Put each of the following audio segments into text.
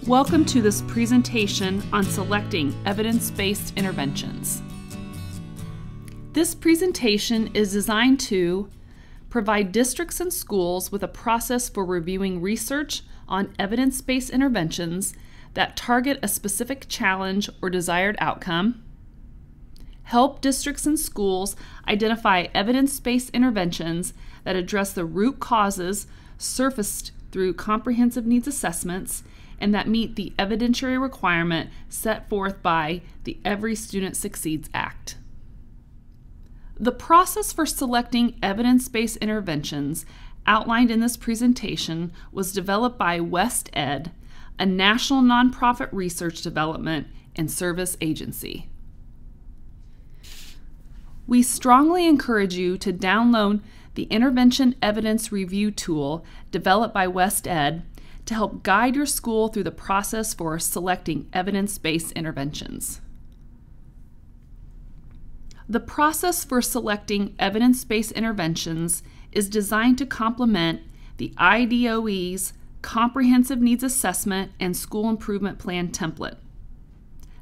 Welcome to this presentation on selecting evidence-based interventions. This presentation is designed to provide districts and schools with a process for reviewing research on evidence-based interventions that target a specific challenge or desired outcome, help districts and schools identify evidence-based interventions that address the root causes surfaced through comprehensive needs assessments and that meet the evidentiary requirement set forth by the Every Student Succeeds Act. The process for selecting evidence-based interventions outlined in this presentation was developed by WestEd, a national nonprofit research development and service agency. We strongly encourage you to download the Intervention Evidence Review tool developed by WestEd to help guide your school through the process for selecting evidence-based interventions. The process for selecting evidence-based interventions is designed to complement the IDOE's Comprehensive Needs Assessment and School Improvement Plan template.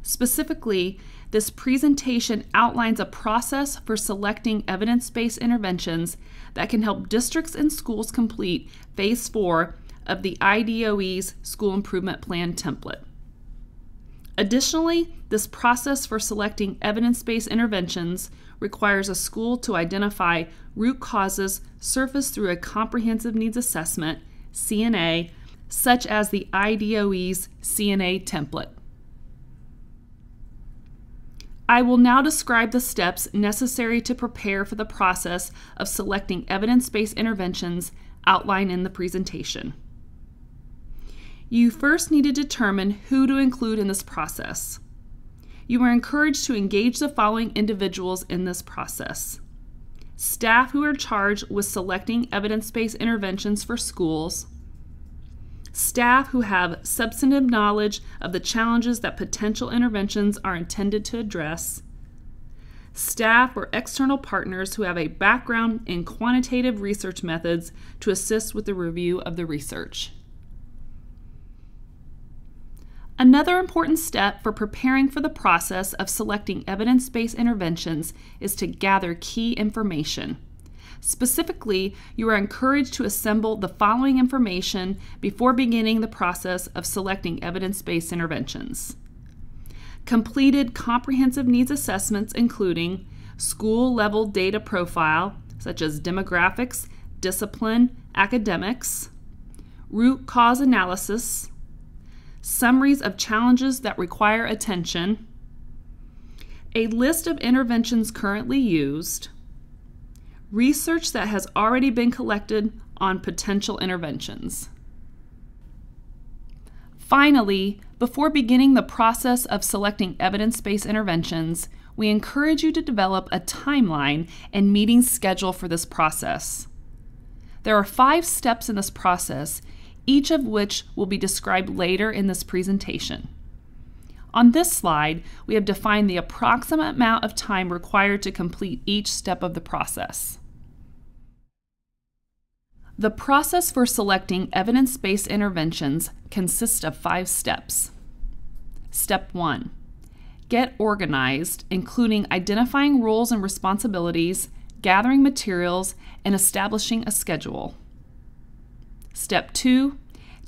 Specifically, this presentation outlines a process for selecting evidence-based interventions that can help districts and schools complete Phase 4 of the IDOE's School Improvement Plan template. Additionally, this process for selecting evidence-based interventions requires a school to identify root causes surfaced through a Comprehensive Needs Assessment, CNA, such as the IDOE's CNA template. I will now describe the steps necessary to prepare for the process of selecting evidence-based interventions outlined in the presentation. You first need to determine who to include in this process. You are encouraged to engage the following individuals in this process: staff who are charged with selecting evidence-based interventions for schools, staff who have substantive knowledge of the challenges that potential interventions are intended to address, staff or external partners who have a background in quantitative research methods to assist with the review of the research. Another important step for preparing for the process of selecting evidence-based interventions is to gather key information. Specifically, you are encouraged to assemble the following information before beginning the process of selecting evidence-based interventions: completed comprehensive needs assessments including school-level data profile, such as demographics, discipline, academics, root cause analysis, summaries of challenges that require attention, a list of interventions currently used, research that has already been collected on potential interventions. Finally, before beginning the process of selecting evidence-based interventions, we encourage you to develop a timeline and meeting schedule for this process. There are 5 steps in this process, each of which will be described later in this presentation. On this slide, we have defined the approximate amount of time required to complete each step of the process. The process for selecting evidence-based interventions consists of 5 steps. Step 1. Get organized, including identifying roles and responsibilities, gathering materials, and establishing a schedule. Step 2.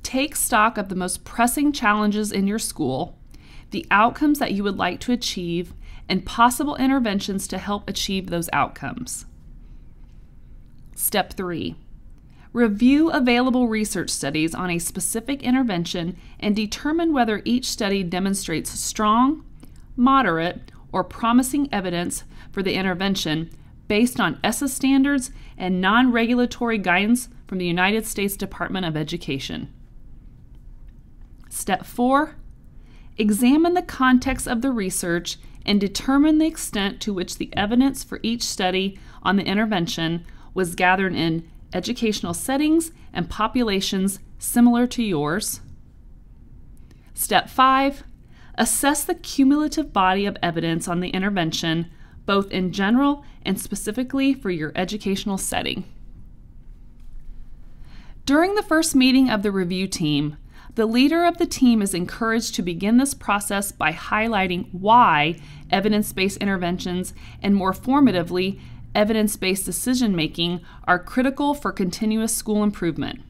Take stock of the most pressing challenges in your school, the outcomes that you would like to achieve, and possible interventions to help achieve those outcomes. Step 3. Review available research studies on a specific intervention and determine whether each study demonstrates strong, moderate, or promising evidence for the intervention based on ESSA standards and non-regulatory guidance from the United States Department of Education. Step 4. Examine the context of the research and determine the extent to which the evidence for each study on the intervention was gathered in educational settings and populations similar to yours. Step 5. Assess the cumulative body of evidence on the intervention, both in general and specifically for your educational setting. During the first meeting of the review team, The leader of the team is encouraged to begin this process by highlighting why evidence-based interventions and, more formatively, evidence-based decision-making are critical for continuous school improvement.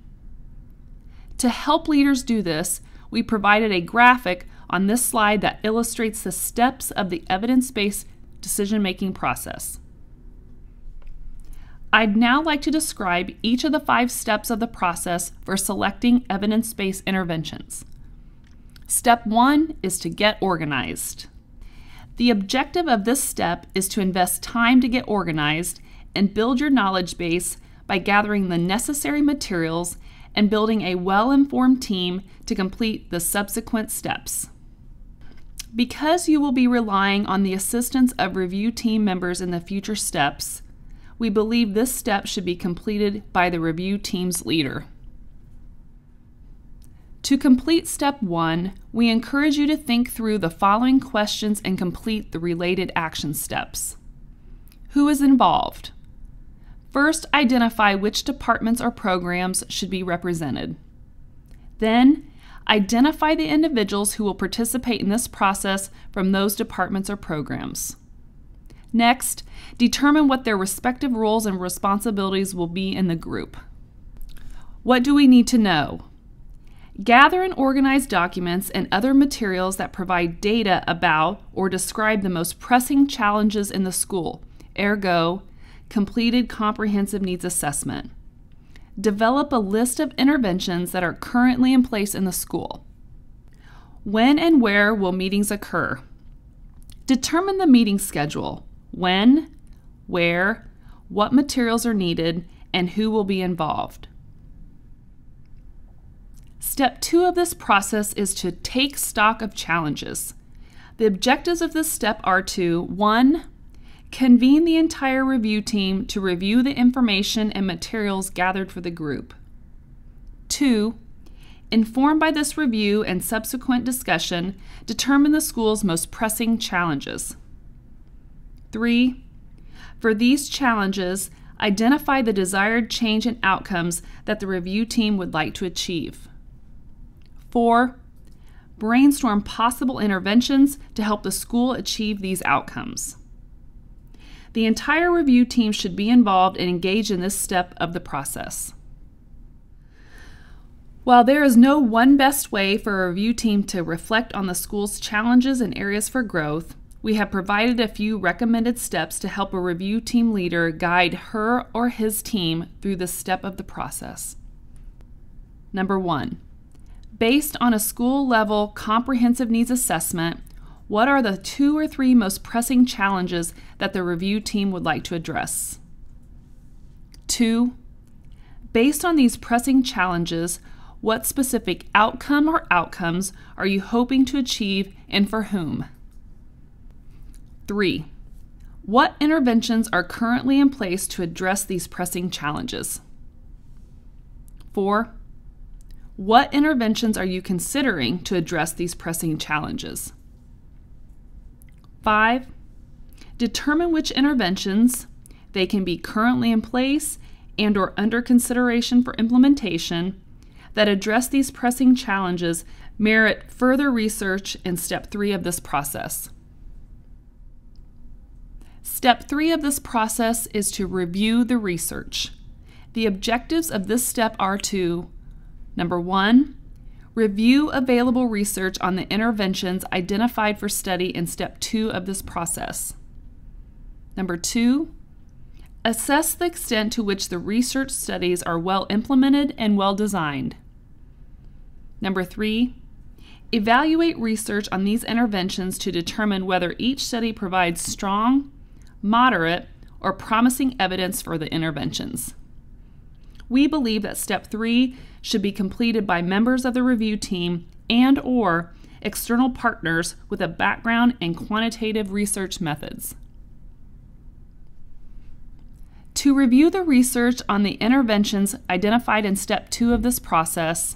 To help leaders do this, we provided a graphic on this slide that illustrates the steps of the evidence-based decision-making process. I'd now like to describe each of the 5 steps of the process for selecting evidence-based interventions. Step 1 is to get organized. The objective of this step is to invest time to get organized and build your knowledge base by gathering the necessary materials and building a well-informed team to complete the subsequent steps. Because you will be relying on the assistance of review team members in the future steps, we believe this step should be completed by the review team's leader. To complete step 1, we encourage you to think through the following questions and complete the related action steps. Who is involved? First, identify which departments or programs should be represented. Then, identify the individuals who will participate in this process from those departments or programs. Next, determine what their respective roles and responsibilities will be in the group. What do we need to know? Gather and organize documents and other materials that provide data about or describe the most pressing challenges in the school, ergo, completed comprehensive needs assessment. Develop a list of interventions that are currently in place in the school. When and where will meetings occur? Determine the meeting schedule. When, where, what materials are needed, and who will be involved. Step 2 of this process is to take stock of challenges. The objectives of this step are to 1. Convene the entire review team to review the information and materials gathered for the group. 2. Informed by this review and subsequent discussion, determine the school's most pressing challenges. 3. For these challenges, identify the desired change and outcomes that the review team would like to achieve. 4. Brainstorm possible interventions to help the school achieve these outcomes. The entire review team should be involved and engaged in this step of the process. While there is no one best way for a review team to reflect on the school's challenges and areas for growth, we have provided a few recommended steps to help a review team leader guide her or his team through this step of the process. Number 1. Based on a school-level comprehensive needs assessment, what are the 2 or 3 most pressing challenges that the review team would like to address? 2. Based on these pressing challenges, what specific outcome or outcomes are you hoping to achieve and for whom? 3. What interventions are currently in place to address these pressing challenges? 4. What interventions are you considering to address these pressing challenges? 5. Determine which interventions, they can be currently in place and or under consideration for implementation, that address these pressing challenges merit further research in step 3 of this process. Step 3 of this process is to review the research. The objectives of this step are to: Number 1, review available research on the interventions identified for study in step 2 of this process. Number 2, assess the extent to which the research studies are well implemented and well designed. Number 3, evaluate research on these interventions to determine whether each study provides strong, moderate, or promising evidence for the interventions. We believe that step 3 should be completed by members of the review team and or external partners with a background in quantitative research methods. To review the research on the interventions identified in step 2 of this process,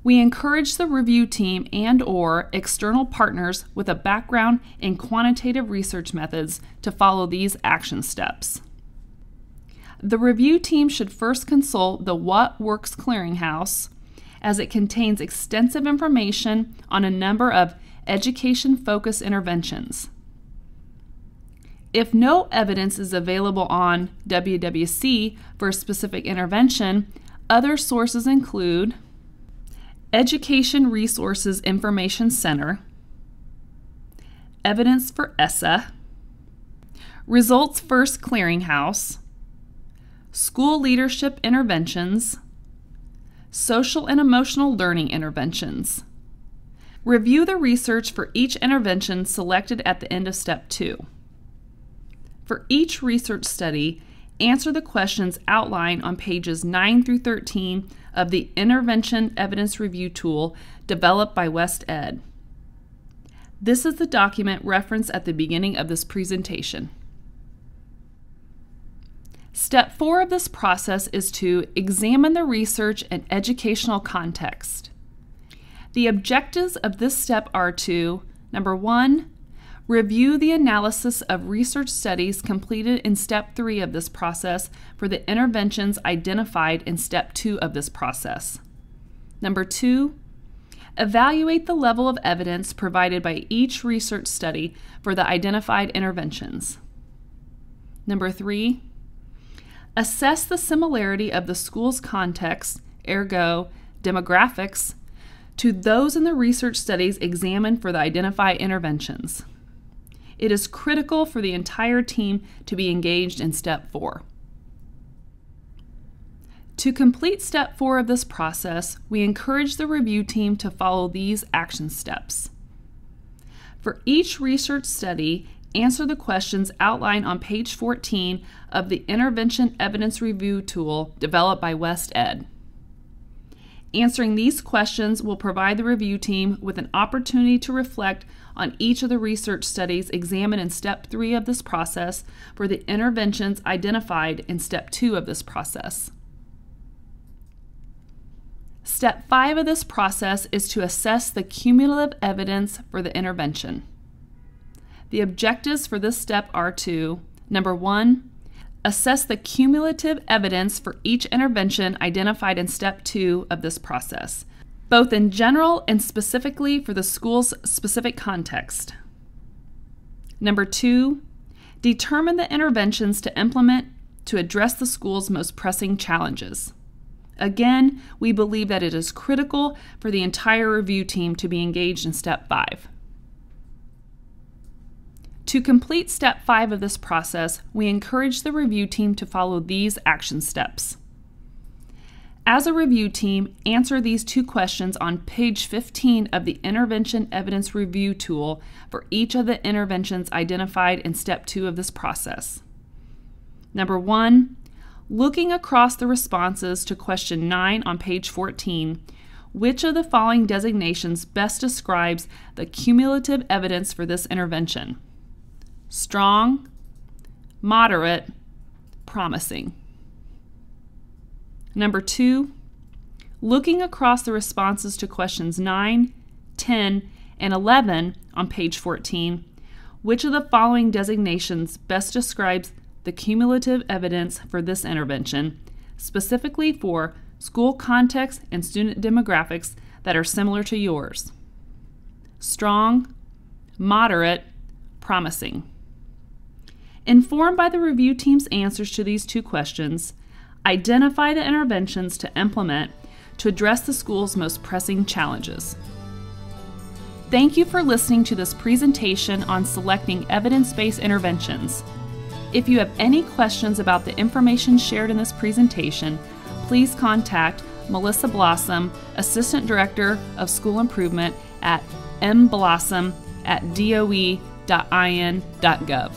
we encourage the review team and or external partners with a background in quantitative research methods to follow these action steps. The review team should first consult the What Works Clearinghouse as it contains extensive information on a number of education-focused interventions. If no evidence is available on WWC for a specific intervention, other sources include Education Resources Information Center, Evidence for ESSA, Results First Clearinghouse, School Leadership Interventions, Social and Emotional Learning Interventions. Review the research for each intervention selected at the end of Step 2. For each research study, answer the questions outlined on pages 9 through 13 of the Intervention Evidence Review Tool developed by West Ed. This is the document referenced at the beginning of this presentation. Step 4 of this process is to examine the research and educational context. The objectives of this step are to, number 1, review the analysis of research studies completed in Step 3 of this process for the interventions identified in Step 2 of this process. Number 2, evaluate the level of evidence provided by each research study for the identified interventions. Number 3, assess the similarity of the school's context, ergo demographics, to those in the research studies examined for the identified interventions. It is critical for the entire team to be engaged in Step 4. To complete Step 4 of this process, we encourage the review team to follow these action steps. For each research study, answer the questions outlined on page 14 of the Intervention Evidence Review Tool developed by West Ed. Answering these questions will provide the review team with an opportunity to reflect on each of the research studies examined in Step 3 of this process for the interventions identified in Step 2 of this process. Step 5 of this process is to assess the cumulative evidence for the intervention. The objectives for this step are to, number 1, assess the cumulative evidence for each intervention identified in Step 2 of this process, both in general and specifically for the school's specific context. Number 2, determine the interventions to implement to address the school's most pressing challenges. Again, we believe that it is critical for the entire review team to be engaged in Step 5. To complete Step 5 of this process, we encourage the review team to follow these action steps. As a review team, answer these 2 questions on page 15 of the Intervention Evidence Review Tool for each of the interventions identified in Step 2 of this process. Number 1, looking across the responses to question 9 on page 14, which of the following designations best describes the cumulative evidence for this intervention? Strong, moderate, promising. Number 2, looking across the responses to questions 9, 10, and 11 on page 14, which of the following designations best describes the cumulative evidence for this intervention, specifically for school context and student demographics that are similar to yours? Strong, moderate, promising. Informed by the review team's answers to these 2 questions, identify the interventions to implement to address the school's most pressing challenges. Thank you for listening to this presentation on selecting evidence-based interventions. If you have any questions about the information shared in this presentation, please contact Melissa Blossom, Assistant Director of School Improvement at mblossom@doe.in.gov.